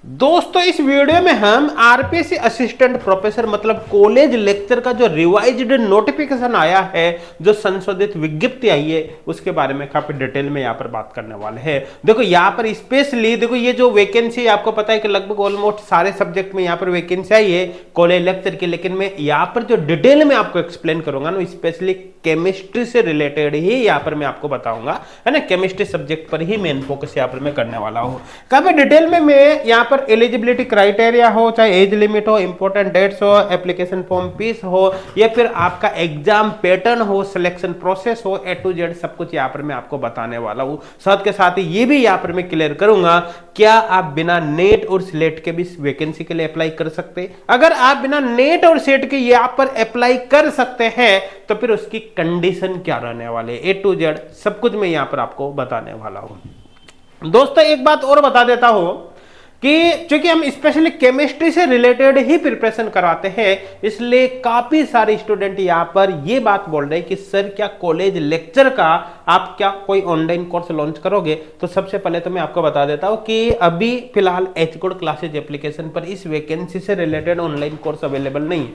दोस्तों इस वीडियो में हम आरपीएससी असिस्टेंट प्रोफेसर मतलब कॉलेज लेक्चर का जो रिवाइज्ड नोटिफिकेशन आया है, जो संशोधित विज्ञप्ति आई है, उसके बारे में काफी डिटेल में यहाँ पर बात करने वाले हैं। देखो यहाँ पर स्पेशली देखो ये जो वैकेंसी आपको पता है कि लगभग ऑलमोस्ट सारे सब्जेक्ट में यहाँ पर वैकेंसी आई है कॉलेज लेक्चर की, लेकिन मैं यहाँ पर जो डिटेल में आपको एक्सप्लेन करूंगा ना, स्पेशली केमिस्ट्री से रिलेटेड ही यहाँ पर मैं आपको बताऊंगा, है ना। केमिस्ट्री सब्जेक्ट पर ही मेन फोकस यहाँ पर मैं करने वाला हूँ। काफी डिटेल में मैं यहाँ पर एलिजिबिलिटी क्राइटेरिया हो, चाहे एज लिमिट हो, इंपॉर्टेंट डेट्स हो, एप्लीकेशन फॉर्म फीस हो, या फिर आपका एग्जाम पैटर्न हो, सिलेक्शन प्रोसेस हो, ए टू जेड सब कुछ यहाँ पर मैं आपको बताने वाला हूँ। साथ के साथ ही ये भी यहाँ पर मैं क्लियर करूंगा क्या आप बिना नेट और स्लेट के भी वैकेंसी के लिए अप्लाई कर सकते हैं। अगर आप बिना नेट और सेट के यहाँ पर अप्लाई कर सकते हैं तो फिर उसकी कंडीशन क्या रहने वाले, ए टू जेड सब कुछ मैं यहाँ पर आपको बताने वाला हूं। दोस्तों एक बात और बता देता हूं कि चूंकि हम स्पेशली केमिस्ट्री से रिलेटेड ही प्रिपरेशन कराते हैं, इसलिए काफी सारे स्टूडेंट यहाँ पर ये बात बोल रहे हैं कि सर क्या कॉलेज लेक्चर का आप क्या कोई ऑनलाइन कोर्स लॉन्च करोगे। तो सबसे पहले तो मैं आपको बता देता हूँ कि अभी फिलहाल एचकोड क्लासेज एप्लीकेशन पर इस वैकेंसी से रिलेटेड ऑनलाइन कोर्स अवेलेबल नहीं है,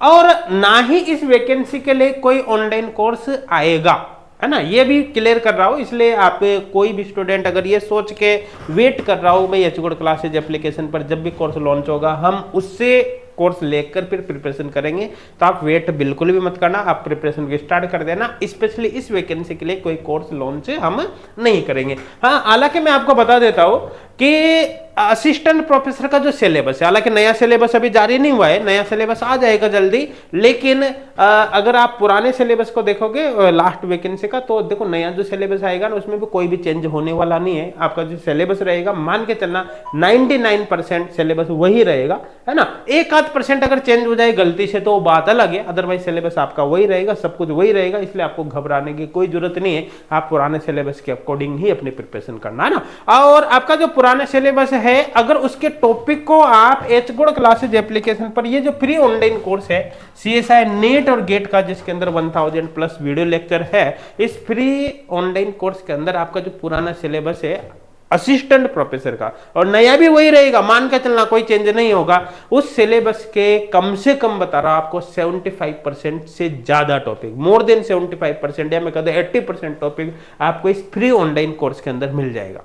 और ना ही इस वैकेंसी के लिए कोई ऑनलाइन कोर्स आएगा, है ना। ये भी क्लियर कर रहा हूं, इसलिए आप कोई भी स्टूडेंट अगर ये सोच के वेट कर रहा हूं मैं एचकोड क्लासेज एप्लीकेशन पर जब भी कोर्स लॉन्च होगा हम उससे कोर्स लेकर फिर प्रिपरेशन करेंगे, तो आप वेट बिल्कुल भी मत करना, आप प्रिपरेशन को स्टार्ट कर देना। स्पेशली इस वैकेंसी के लिए कोई कोर्स लॉन्च हम नहीं करेंगे। हाँ, हालांकि मैं आपको बता देता हूं कि असिस्टेंट प्रोफेसर का जो सिलेबस है, हालांकि नया सिलेबस अभी जारी नहीं हुआ है, नया सिलेबस आ जाएगा जल्दी, लेकिन अगर आप पुराने सिलेबस को देखोगे लास्ट वैकेंसी का, तो देखो नया जो सिलेबस आएगा ना उसमें भी कोई भी चेंज होने वाला नहीं है। आपका जो सिलेबस रहेगा मान के चलना 99% सिलेबस वही रहेगा, है ना। 1-8% अगर चेंज हो जाए गलती से तो वो बात अलग है, अदरवाइज सिलेबस आपका वही रहेगा, सब कुछ वही रहेगा, इसलिए आपको घबराने की कोई जरूरत नहीं है। आप पुराने सिलेबस के अकॉर्डिंग ही अपनी प्रिपरेशन करना, है ना। और आपका जो पुराना सिलेबस है अगर उसके टॉपिक को आप एचकोड क्लासेज एप्लीकेशन पर ये जो फ्री ऑनलाइन कोर्स है सीएसआई नेट और गेट का, जिसके अंदर 1000+ वीडियो लेक्चर है, इस फ्री ऑनलाइन कोर्स के अंदर आपका जो पुराना सिलेबस है असिस्टेंट प्रोफेसर का और नया भी वही रहेगा, मान के चलना कोई चेंज नहीं होगा, उस सिलेबस के कम से कम बता रहा आपको 75% से ज्यादा टॉपिक, मोर देन 75% या मैं कहता हूं 80% टॉपिक आपको इस फ्री ऑनलाइन कोर्स के अंदर मिल जाएगा,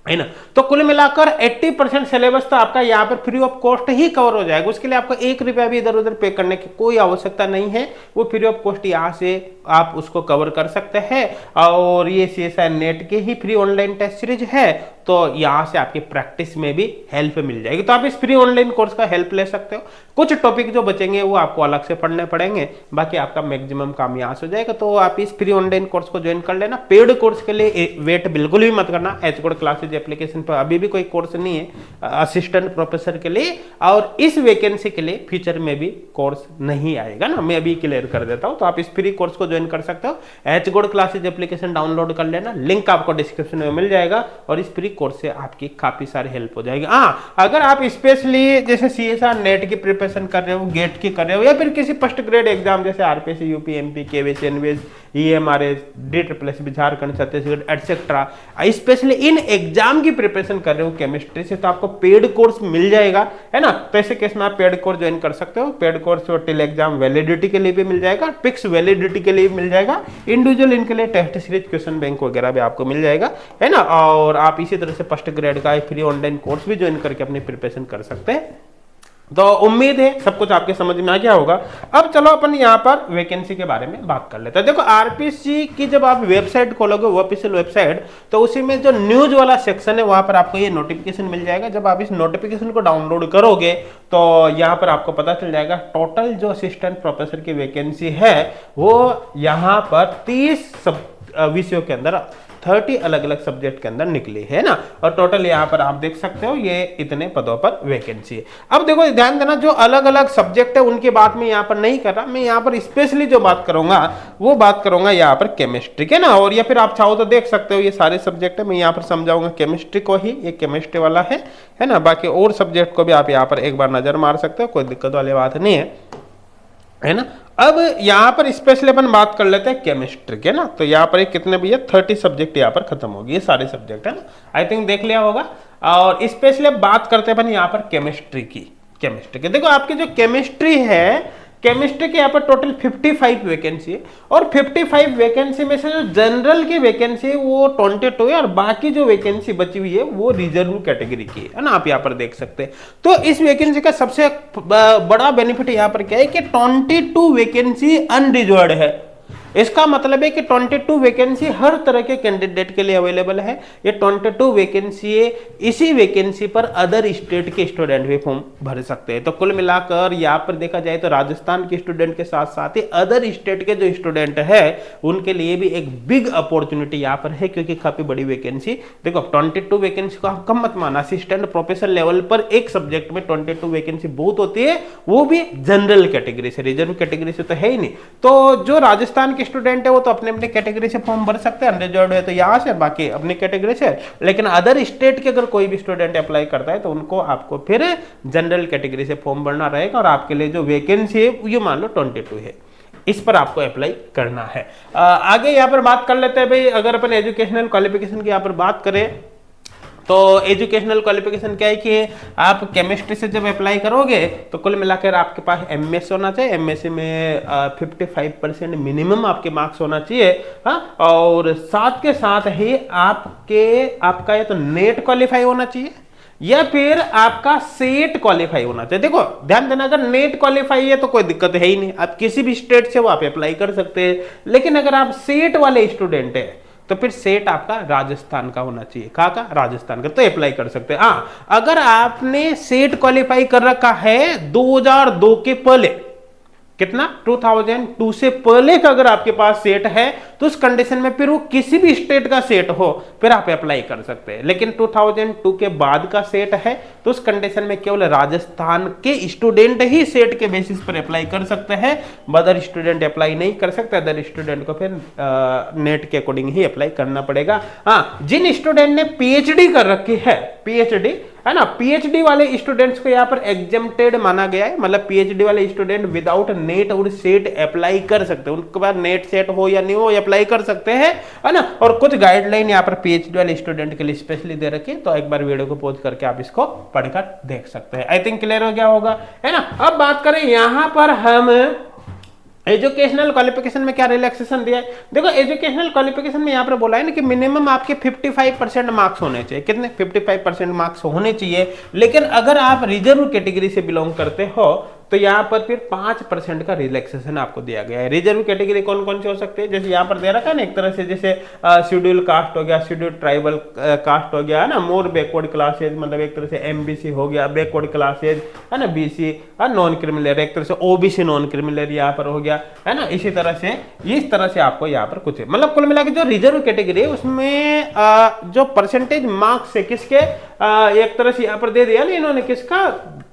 है ना। तो कुल मिलाकर 80% सिलेबस तो आपका यहाँ पर free of cost he cover हो जाएगा। उसके लिए आपको 1 रुपया भी इधर उधर पे करने की कोई आवश्यकता नहीं है, वो फ्री ऑफ कॉस्ट यहाँ से आप उसको कवर कर सकते हैं। और ये सीएसआई नेट के ही फ्री ऑनलाइन टेस्ट सीरीज है, तो यहाँ से आपकी प्रैक्टिस में भी हेल्प मिल जाएगी, तो आप इस फ्री ऑनलाइन कोर्स का हेल्प ले सकते हो। कुछ टॉपिक जो बचेंगे वो आपको अलग से पढ़ने पड़ेंगे, बाकी आपका मैक्सिमम काम यहाँ से हो जाएगा। तो आप इस फ्री ऑनलाइन कोर्स को ज्वाइन कर लेना। पेड कोर्स के लिए वेट बिल्कुल भी मत करना, एचकोड क्लासेज एप्लीकेशन पर अभी भी कोई कोर्स नहीं है असिस्टेंट प्रोफेसर के लिए, और इस वैकेंसी के लिए फ्यूचर में भी कोर्स नहीं आएगा ना, मैं अभी क्लियर कर देता हूं। तो आप इस फ्री कोर्स को ज्वाइन कर सकते हो, एचकोड क्लासेज एप्लीकेशन डाउनलोड कर लेना, लिंक आपको डिस्क्रिप्शन में मिल जाएगा, और इस फ्री कोर्स से आपकी काफी सारी हेल्प हो जाएगी। हाँ, अगर आप स्पेशली जैसे सीएसआर नेट की प्रिपरेशन कर रहे हो, गेट की कर रहे हो, या फिर किसी फर्स्ट ग्रेड एग्जाम जैसे RPSC, UP, MP, KVS, NVS, EMRS, DSSS, Jharkhand, Chhattisgarh etcetera, specially इन एग्जाम की प्रिपरेशन कर रहे हो केमिस्ट्री से, तो आपको पेड कोर्स मिल जाएगा, है ना। तो ऐसे केस में आप पेड कोर्स ज्वाइन कर सकते हो। Paid course till exam validity के लिए भी मिल जाएगा, फिक्स वैलिडिटी के लिए भी मिल जाएगा, इंडिविजुअल इनके लिए टेस्ट सीरीज, क्वेश्चन बैंक वगैरह भी आपको मिल जाएगा, है ना। और आप इसी तरह से फर्स्ट ग्रेड का फ्री ऑनलाइन कोर्स भी ज्वाइन करके अपनी प्रिपरेशन कर सकते हैं। तो उम्मीद है सब कुछ आपके समझ में आ गया होगा। अब चलो अपन यहाँ पर वैकेंसी के बारे में बात कर लेते हैं। देखो आरपीएससी की जब आप वेबसाइट खोलोगे, वो ऑफिशियल वेबसाइट, तो उसी में जो न्यूज वाला सेक्शन है वहां पर आपको ये नोटिफिकेशन मिल जाएगा। जब आप इस नोटिफिकेशन को डाउनलोड करोगे तो यहाँ पर आपको पता चल जाएगा टोटल जो असिस्टेंट प्रोफेसर की वैकेंसी है वो यहाँ पर 30 विषयों के अंदर 30 अलग अलग सब्जेक्ट के अंदर निकली है ना। और टोटल यहाँ पर आप देख सकते हो ये इतने पदों पर वैकेंसी है। अब देखो ध्यान देना, जो अलग अलग सब्जेक्ट है उनकी बात मैं यहाँ पर नहीं कर रहा, मैं यहाँ पर स्पेशली जो बात करूंगा वो बात करूंगा यहाँ पर केमिस्ट्री के ना। और या फिर आप चाहो तो देख सकते हो ये सारे सब्जेक्ट है, मैं यहाँ पर समझाऊंगा केमिस्ट्री को ही, ये केमिस्ट्री वाला है ना। बाकी और सब्जेक्ट को भी आप यहाँ पर एक बार नजर मार सकते हो, कोई दिक्कत वाली बात नहीं है ना। अब यहाँ पर स्पेशली अपन बात कर लेते हैं केमिस्ट्री के ना। तो यहाँ पर कितने भैया 30 सब्जेक्ट यहाँ पर खत्म होगी, ये सारे सब्जेक्ट है ना, आई थिंक देख लिया होगा। और स्पेशली बात करते हैं अपन यहाँ पर केमिस्ट्री की। देखो आपकी जो केमिस्ट्री है, केमिस्ट्री के यहाँ पर टोटल 55 वैकेंसी है, और 55 वैकेंसी में से जो जनरल की वैकेंसी है वो 22 है, और बाकी जो वैकेंसी बची हुई है वो रिजर्व कैटेगरी की है ना, आप यहाँ पर देख सकते हैं। तो इस वैकेंसी का सबसे बड़ा बेनिफिट यहाँ पर क्या है कि 22 वैकेंसी अनरिजर्व्ड है। इसका मतलब है कि 22 वैकेंसी हर तरह के कैंडिडेट के लिए अवेलेबल है। ये 22 वैकेंसी है, इसी वैकेंसी पर अदर स्टेट के स्टूडेंट भी फॉर्म भर सकते हैं। तो कुल मिलाकर यहाँ पर देखा जाए तो राजस्थान के स्टूडेंट के साथ साथ ही अदर स्टेट के जो स्टूडेंट है उनके लिए भी एक बिग अपॉर्चुनिटी यहाँ पर है, क्योंकि काफी बड़ी वैकेंसी। देखो 22 वैकेंसी को आप कम मत माना, असिस्टेंट प्रोफेसर लेवल पर एक सब्जेक्ट में 22 वैकेंसी बहुत होती है, वो भी जनरल कैटेगरी से, रिजर्व कैटेगरी से तो है ही नहीं। तो जो राजस्थान स्टूडेंट है वो तो अपने अपने कैटेगरी से फॉर्म भर सकते हैं, अनरिजर्व्ड है तो यहाँ से, बाकी अपनी कैटेगरी से। लेकिन अदर स्टेट के अगर कोई भी स्टूडेंट अप्लाई करता है तो उनको आपको फिर जनरल कैटेगरी से फॉर्म भरना रहेगा, और आपके लिए जो वैकेंसी है ये मान लो 22 है, इस पर आपको अप्लाई करना है। आगे यहाँ पर बात कर लेते हैं भाई, अगर अपन एजुकेशनल क्वालिफिकेशन की यहाँ पर बात करें तो एजुकेशनल क्वालिफिकेशन क्या है कि आप केमिस्ट्री से जब अप्लाई करोगे तो कुल मिलाकर आपके पास एमएस होना चाहिए, एमएससी में 55% मिनिमम आपके मार्क्स होना चाहिए। हाँ, और साथ के साथ ही आपका या तो नेट क्वालिफाई होना चाहिए या फिर आपका सेट क्वालिफाई होना चाहिए। देखो ध्यान देना, अगर नेट क्वालिफाई है तो कोई दिक्कत है ही नहीं, आप किसी भी स्टेट से वो आप अप्लाई कर सकते हैं। लेकिन अगर आप सेट वाले स्टूडेंट है तो फिर सेट आपका राजस्थान का होना चाहिए। कहाँ का? राजस्थान का, तो अप्लाई कर सकते हैं। हाँ, अगर आपने सेट क्वालिफाई कर रखा है 2002 के पहले, कितना 2002 से पहले का अगर आपके पास सेट है तो उस कंडीशन में फिर वो किसी भी स्टेट का सेट हो फिर आप अप्लाई कर सकते हैं। लेकिन 2002 के बाद का सेट है तो उस कंडीशन में केवल राजस्थान के स्टूडेंट ही सेट के बेसिस पर अप्लाई कर सकते हैं, अदर स्टूडेंट अप्लाई नहीं कर सकते। अदर स्टूडेंट को फिर नेट के अकॉर्डिंग ही अप्लाई करना पड़ेगा। हाँ, जिन स्टूडेंट ने पीएचडी कर रखी है, पीएचडी है ना, पीएचडी वाले स्टूडेंट्स को यहाँ पर एग्जेम्प्टेड माना गया है, मतलब पीएचडी वाले स्टूडेंट विदाउट नेट और सेट अप्लाई कर सकते हैं। उनके पास नेट सेट हो या नहीं हो अप्लाई कर सकते हैं, है ना। और कुछ गाइडलाइन यहाँ पर पीएचडी वाले स्टूडेंट के लिए स्पेशली दे रखी है, तो एक बार वीडियो को पॉज करके आप इसको पढ़कर देख सकते हैं। आई थिंक क्लियर हो गया होगा, है ना। अब बात करें यहाँ पर हम एजुकेशनल क्वालिफिकेशन में क्या रिलैक्सेशन दिया है। देखो एजुकेशनल क्वालिफिकेशन में यहाँ पर बोला है ना कि मिनिमम आपके 55% मार्क्स होने चाहिए। कितने? 55% मार्क्स होने चाहिए। लेकिन अगर आप रिजर्व कैटेगरी से बिलोंग करते हो तो यहाँ पर फिर 5% का रिलैक्सेशन आपको दिया गया है। रिजर्व कैटेगरी कौन कौन से हो सकते हैं, जैसे यहाँ पर दे रखा है ना, एक तरह से जैसे शेड्यूल कास्ट हो गया, शेड्यूल ट्राइबल कास्ट हो गया, है ना, मोर बैकवर्ड क्लासेज, मतलब एक तरह से एमबीसी हो गया, बैकवर्ड क्लासेज, है ना, बीसी, नॉन क्रिमिनल, एक तरह से ओबीसी नॉन क्रिमिनल यहाँ पर हो गया, है ना। इसी तरह से इस तरह से आपको यहाँ पर कुछ, मतलब कुल मिला के जो रिजर्व कैटेगरी है उसमें जो परसेंटेज मार्क्स है किसके, एक तरह से यहाँ पर दे दिया ना इन्होंने, किसका,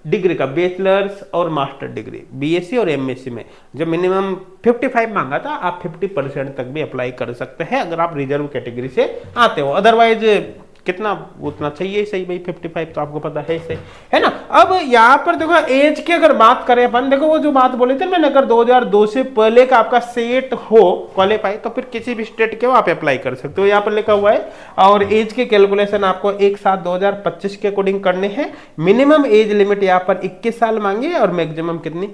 डिग्री का, बैचलर्स और मास्टर डिग्री, बीएससी और एमएससी में जो मिनिमम 55 मांगा था, आप 50% तक भी अप्लाई कर सकते हैं अगर आप रिजर्व कैटेगरी से आते हो। अदरवाइज कितना उतना चाहिए सही भाई, 55 तो आपको पता है सही, है ना। अब यहाँ पर देखो एज की अगर बात करें अपन, देखो वो जो बात बोली थी मैंने, अगर 2002 से पहले का आपका सेट हो क्वालिफाई तो फिर किसी भी स्टेट के हो आप अप्लाई कर सकते हो, यहाँ पर लिखा हुआ है। और एज के कैलकुलेशन आपको 1/7/2025 के अकॉर्डिंग करने हैं। मिनिमम एज लिमिट यहाँ पर 21 साल मांगी और मैक्सिमम कितनी,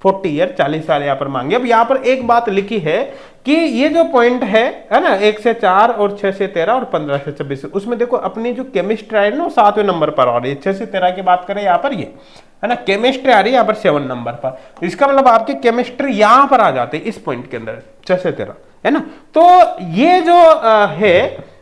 40 ईयर, 40 साल यहाँ पर मांगे। अब यहाँ पर एक बात लिखी है कि ये जो पॉइंट है ना, 1 से 4 और 6 से 13 और 15 से 26, उसमें देखो अपनी जो केमिस्ट्री है ना 7वें नंबर पर आ रही है। 6 से 13 की बात करें यहाँ पर, ये है ना, केमिस्ट्री आ रही है यहाँ पर 7 नंबर पर। इसका मतलब आपकी केमिस्ट्री यहाँ पर आ जाते हैं इस पॉइंट के अंदर, 6 से 13, है ना। तो ये जो है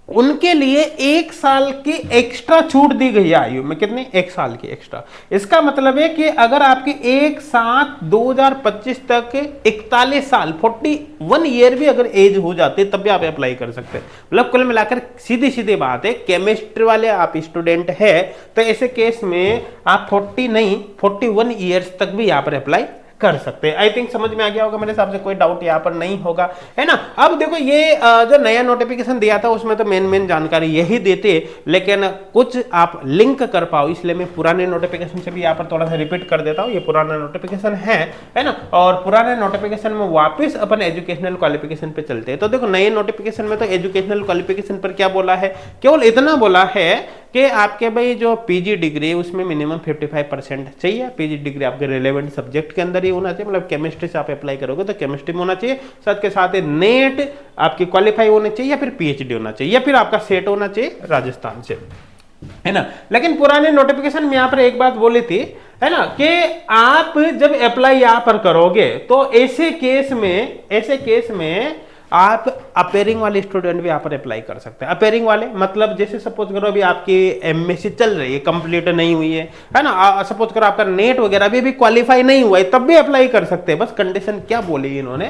उनके लिए 1 साल की एक्स्ट्रा छूट दी गई है आयु में। कितनी? 1 साल की एक्स्ट्रा। इसका मतलब है कि अगर आपकी 1/7/2025 तक 41 साल 41 ईयर भी अगर एज हो जाते तब भी आप अप्लाई कर सकते हैं। मतलब कुल मिलाकर सीधी सीधी बात है, केमिस्ट्री वाले आप स्टूडेंट है तो ऐसे केस में आप 40 नहीं 41 ईयर्स तक भी यहाँ पर अप्लाई कर सकते हैं। आई थिंक समझ में आ गया होगा मेरे हिसाब से, कोई डाउट यहाँ पर नहीं होगा, है ना। अब देखो ये जो नया नोटिफिकेशन दिया था उसमें तो मेन जानकारी यही देते, लेकिन कुछ आप लिंक कर पाओ इसलिए मैं पुराने नोटिफिकेशन से भी यहाँ पर थोड़ा सा रिपीट कर देता हूँ। ये पुराना नोटिफिकेशन है ना। और पुराने नोटिफिकेशन में वापस अपन एजुकेशनल क्वालिफिकेशन पे चलते हैं। तो देखो नए नोटिफिकेशन में तो एजुकेशनल क्वालिफिकेशन पर क्या बोला है, केवल इतना बोला है कि आपके भाई जो पीजी डिग्री है उसमें मिनिमम 55% चाहिए। पीजी डिग्री आपके रिलेवेंट सब्जेक्ट के अंदर ही होना चाहिए, मतलब केमिस्ट्री से आप अप्लाई करोगे तो केमिस्ट्री में होना चाहिए, साथ के साथ नेट आपकी क्वालिफाई होनी चाहिए या फिर पीएचडी होना चाहिए या फिर आपका सेट होना चाहिए राजस्थान से, है ना। लेकिन पुराने नोटिफिकेशन में यहाँ पर एक बात बोली थी, है ना, कि आप जब अप्लाई यहाँ पर करोगे तो ऐसे केस में आप अपेयरिंग वाले स्टूडेंट भी यहाँ पर अप्लाई कर सकते हैं। अपेयरिंग वाले मतलब जैसे सपोज करो अभी आपकी एमएससी चल रही है, कंप्लीट नहीं हुई है ना, सपोज करो आपका नेट वगैरह भी क्वालिफाई नहीं हुआ है, तब भी अप्लाई कर सकते हैं। बस कंडीशन क्या बोली इन्होंने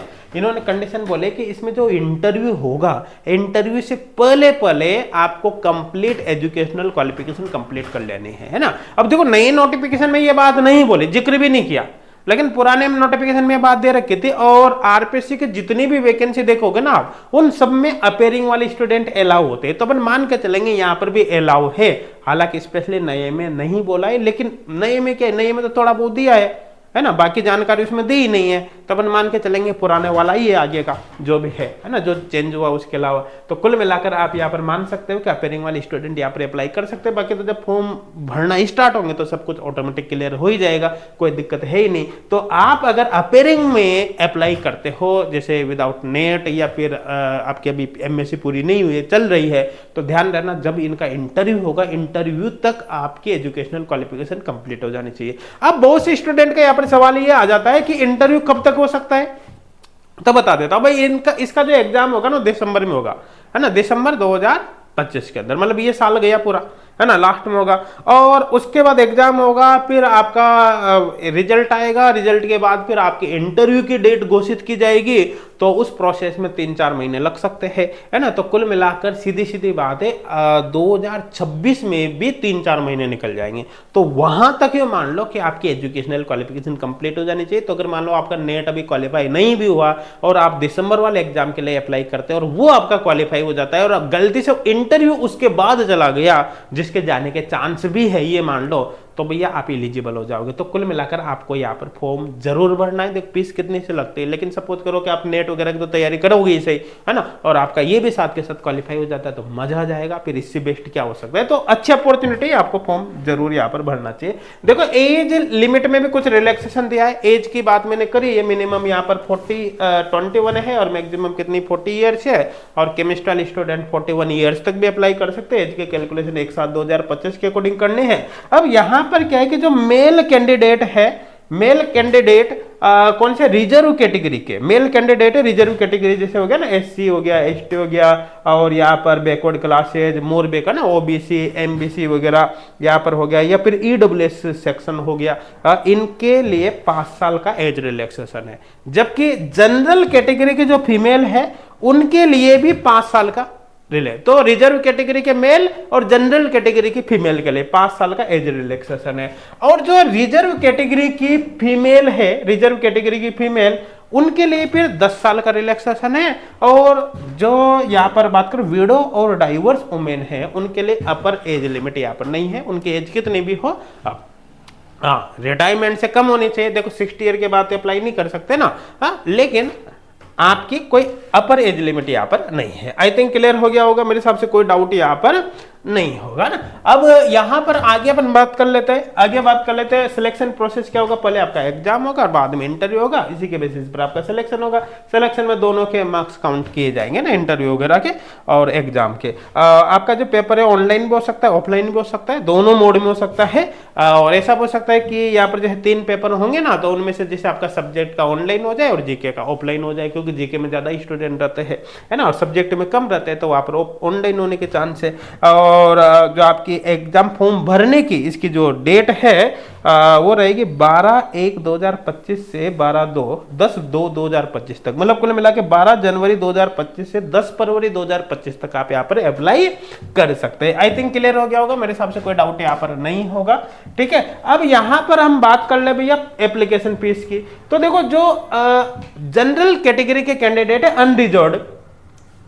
कंडीशन बोले कि इसमें जो इंटरव्यू होगा, इंटरव्यू से पहले आपको कंप्लीट एजुकेशनल क्वालिफिकेशन कंप्लीट कर लेनी है ना। अब देखो नए नोटिफिकेशन में ये बात नहीं बोली, जिक्र भी नहीं किया, लेकिन पुराने नोटिफिकेशन में बात दे रखी थी। और आरपीएससी के जितनी भी वैकेंसी देखोगे ना आप, उन सब में अपेयरिंग वाले स्टूडेंट अलाउ होते हैं, तो अपन मान के चलेंगे यहाँ पर भी अलाउ है। हालांकि स्पेशली नए में नहीं बोला है, लेकिन नए में क्या है, नए में तो थोड़ा बहुत दिया है ना, बाकी जानकारी उसमें दी ही नहीं है, तो अपन मान के चलेंगे पुराने वाला ही है आगे का जो भी है ना, जो चेंज हुआ उसके अलावा। तो कुल मिलाकर आप यहाँ पर मान सकते हो कि अपेयरिंग वाले स्टूडेंट यहाँ पर अप्लाई कर सकते हैं। बाकी तो जब फॉर्म भरना स्टार्ट होंगे तो सब कुछ ऑटोमेटिक क्लियर हो ही जाएगा, कोई दिक्कत है ही नहीं। तो आप अगर अपेयरिंग में अप्लाई करते हो जैसे विदाउट नेट या फिर आपकी अभी एमएससी पूरी नहीं हुई है, चल रही है, तो ध्यान रखना जब इनका इंटरव्यू होगा, इंटरव्यू तक आपकी एजुकेशनल क्वालिफिकेशन कंप्लीट हो जानी चाहिए। अब बहुत से स्टूडेंट का यहाँ पर सवाल ये आ जाता है कि इंटरव्यू कब तक हो सकता है, तो बता देता हूं भाई। इसका जो एग्जाम होगा ना दिसंबर में होगा, है ना, दिसंबर 2025 के अंदर, मतलब ये साल गया पूरा, है ना, लास्ट में होगा। और उसके बाद एग्जाम होगा, फिर आपका रिजल्ट आएगा, रिजल्ट के बाद फिर आपकी इंटरव्यू की डेट घोषित की जाएगी, तो उस प्रोसेस में 3-4 महीने लग सकते हैं, है ना। तो कुल मिलाकर सीधी बात है 2026 में भी 3-4 महीने निकल जाएंगे। तो वहां तक ये मान लो कि आपकी एजुकेशनल क्वालिफिकेशन कंप्लीट हो जानी चाहिए। तो अगर मान लो आपका नेट अभी क्वालिफाई नहीं भी हुआ और आप दिसंबर वाले एग्जाम के लिए अप्लाई करते हैं और वो आपका क्वालिफाई हो जाता है और गलती से इंटरव्यू उसके बाद चला गया, जिसके जाने के चांस भी है ये मान लो, तो भैया आप एलिजिबल हो जाओगे। तो कुल मिलाकर आपको यहाँ पर फॉर्म जरूर भरना है। देखो फीस कितनी से लगती है, लेकिन सपोज करो कि आप नेट वगैरह की तो तैयारी करोगे ही सही, है ना, और आपका ये भी साथ के साथ क्वालिफाई हो जाता है तो मजा आ जाएगा। फिर इससे बेस्ट क्या हो सकता है। तो अच्छी अपॉर्चुनिटी, आपको फॉर्म जरूर यहाँ पर भरना चाहिए। देखो एज लिमिट में भी कुछ रिलैक्सेशन दिया है। एज की बात मैंने करी है, मिनिमम यहाँ पर 21 है और मैक्सिमम कितनी 40 ईयर्स है। और केमिस्ट्री स्टूडेंट 41 ईयर्स तक भी अप्लाई कर सकते हैं। एज के कैलकुलेशन 1/7/2025 के अकॉर्डिंग करने हैं। अब यहाँ पर क्या है कि जो मेल कैंडिडेट है, मेल कैंडिडेट कौन से रिजर्व कैटेगरी के मेल कैंडिडेट है, रिजर्व कैटेगरी जैसे हो गया ना, एससी हो गया, एसटी हो गया, और यहाँ पर बैकवर्ड क्लासेज मोरबे का ना ओबीसी एमबीसी वगैरह यहाँ पर हो गया, या फिर ईडब्ल्यूएस सेक्शन हो गया, इनके लिए 5 साल का एज रिलैक्सेशन है। जबकि जनरल कैटेगरी के जो फीमेल है उनके लिए भी 5 साल का रिले। तो रिजर्व कैटेगरी के मेल और जनरल कैटेगरी की फीमेल के लिए 5 साल का एज रिलैक्सेशन है। और जो रिजर्व कैटेगरी की फीमेल है, रिजर्व कैटेगरी की फीमेल, उनके लिए फिर 10 साल का रिलैक्सेशन है। और जो यहाँ पर बात करो विडो और डाइवर्स वुमेन है, उनके लिए अपर एज लिमिट यहाँ पर नहीं है। उनकी एज कितनी भी हो, रिटायरमेंट से कम होनी चाहिए। देखो 60 ईयर के बाद अप्लाई नहीं कर सकते ना, लेकिन आपकी कोई अपर एज लिमिट यहाँ पर नहीं है। आई थिंक क्लियर हो गया होगा, मेरे हिसाब से कोई डाउट यहाँ पर नहीं होगा ना। अब यहाँ पर आगे अपन बात कर लेते हैं, सिलेक्शन प्रोसेस क्या होगा। पहले आपका एग्जाम होगा और बाद में इंटरव्यू होगा, इसी के बेसिस पर आपका सिलेक्शन होगा। सिलेक्शन में दोनों के मार्क्स काउंट किए जाएंगे ना, इंटरव्यू वगैरह के और एग्जाम के। आपका जो पेपर है ऑनलाइन भी हो सकता है, ऑफलाइन भी हो सकता है, दोनों मोड में हो सकता है। और ऐसा हो सकता है कि यहाँ पर जो है 3 पेपर होंगे ना, तो उनमें से जैसे आपका सब्जेक्ट का ऑनलाइन हो जाए और जीके का ऑफलाइन हो जाए, क्योंकि जीके में ज्यादा स्टूडेंट रहते हैं, है ना, और सब्जेक्ट में कम रहते हैं, तो वहाँ पर ऑनलाइन होने के चांस है। और जो आपकी एग्जाम फॉर्म भरने की इसकी जो डेट है वो रहेगी 12/1/2025 से 10/2/2025 तक, मतलब कुल मिला के 12 जनवरी 2025 से 10 फरवरी 2025 तक आप यहाँ पर अप्लाई कर सकते हैं। आई थिंक क्लियर हो गया होगा, मेरे हिसाब से कोई डाउट यहाँ पर नहीं होगा। ठीक है, अब यहाँ पर हम बात कर ले भैया एप्लीकेशन फीस की। तो देखो जो जनरल कैटेगरी के कैंडिडेट है अनरिजर्व्ड,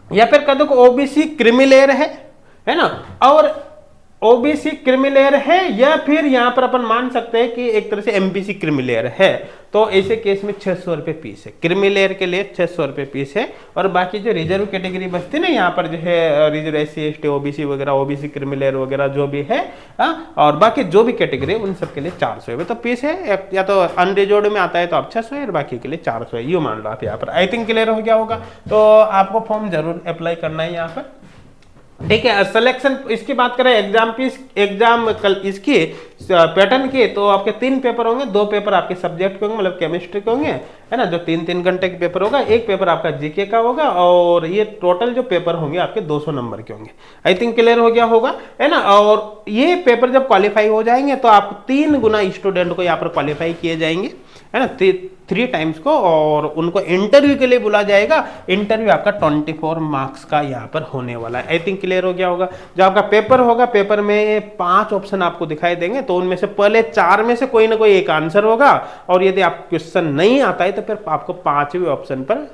या फिर कह दो ओबीसी क्रीमी लेयर है ना, और ओबीसी क्रिमिलेयर है या फिर यहां पर अपन मान सकते हैं कि एक तरह से एमबीसी क्रिमिलेयर है, तो ऐसे केस में 600 रुपए फीस है। क्रिमिलेयर के लिए 600 रुपए फीस है, और बाकी जो रिजर्व कैटेगरी बचती है ना यहाँ पर जो है रिजर्व एससी एसटी ओबीसी वगैरह, ओबीसी क्रिमिलेयर वगैरह जो भी है, और बाकी जो भी कैटेगरी है उन सब के लिए 400 रुपए तो फीस है। या तो अनरिजर्व में आता है तो आप 600 है, और बाकी के लिए 400 है, ये मान लो आप यहाँ पर। आई थिंक क्लियर हो गया होगा। तो आपको फॉर्म जरूर अप्लाई करना है यहाँ पर, ठीक है। सिलेक्शन इसकी बात करें, एग्जाम की, एग्जाम कल इसकी पैटर्न की, तो आपके 3 पेपर होंगे। 2 पेपर आपके सब्जेक्ट के होंगे, मतलब केमिस्ट्री के होंगे, है ना, जो 3-3 घंटे के पेपर होगा। एक पेपर आपका जीके का होगा, और ये टोटल जो पेपर होंगे आपके 200 नंबर के होंगे। आई थिंक क्लियर हो गया होगा, है ना। और ये पेपर जब क्वालिफाई हो जाएंगे तो आप 3 गुना स्टूडेंट को यहाँ पर क्वालिफाई किए जाएंगे, है ना, 3 टाइम्स को, और उनको इंटरव्यू के लिए बुला जाएगा। इंटरव्यू आपका 24 मार्क्स का यहाँ पर होने वाला है। आई थिंक क्लियर हो गया होगा। जो आपका पेपर होगा, पेपर में 5 ऑप्शन आपको दिखाई देंगे, तो उनमें से पहले 4 में से कोई ना कोई एक आंसर होगा, और यदि आप क्वेश्चन नहीं आता है तो फिर आपको 5वें ऑप्शन पर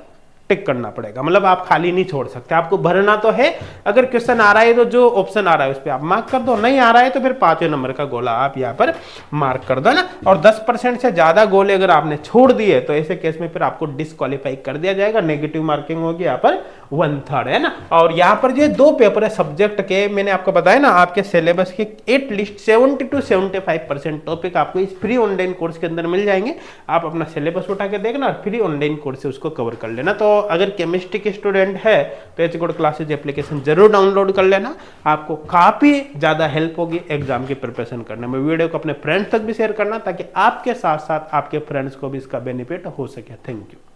टिक करना पड़ेगा। मतलब आप खाली नहीं छोड़ सकते, आपको भरना तो है। अगर क्वेश्चन आ रहा है तो जो ऑप्शन आ रहा है उस पर आप मार्क कर दो, नहीं आ रहा है तो फिर 5वें नंबर का गोला आप यहाँ पर मार्क कर दो ना। और 10% से ज्यादा गोले अगर आपने छोड़ दिए तो ऐसे केस में फिर आपको डिस्क्वालीफाई कर दिया जाएगा, नेगेटिव मार्किंग होगी यहाँ पर 1/3, है ना। और यहाँ पर जो 2 पेपर है सब्जेक्ट के, मैंने आपको बताया ना, आपके सिलेबस के एटलीस्ट 70 to 75% टॉपिक आपको इस फ्री ऑनलाइन कोर्स के अंदर मिल जाएंगे। आप अपना सिलेबस उठा के देखना, फ्री ऑनलाइन कोर्स से उसको कवर कर लेना। तो अगर केमिस्ट्री के स्टूडेंट है तो एच गुड क्लासेज एप्लीकेशन जरूर डाउनलोड कर लेना, आपको काफी ज्यादा हेल्प होगी एग्जाम की प्रिपरेशन करने में। वीडियो को अपने फ्रेंड्स तक भी शेयर करना, ताकि आपके साथ साथ आपके फ्रेंड्स को भी इसका बेनिफिट हो सके। Thank you.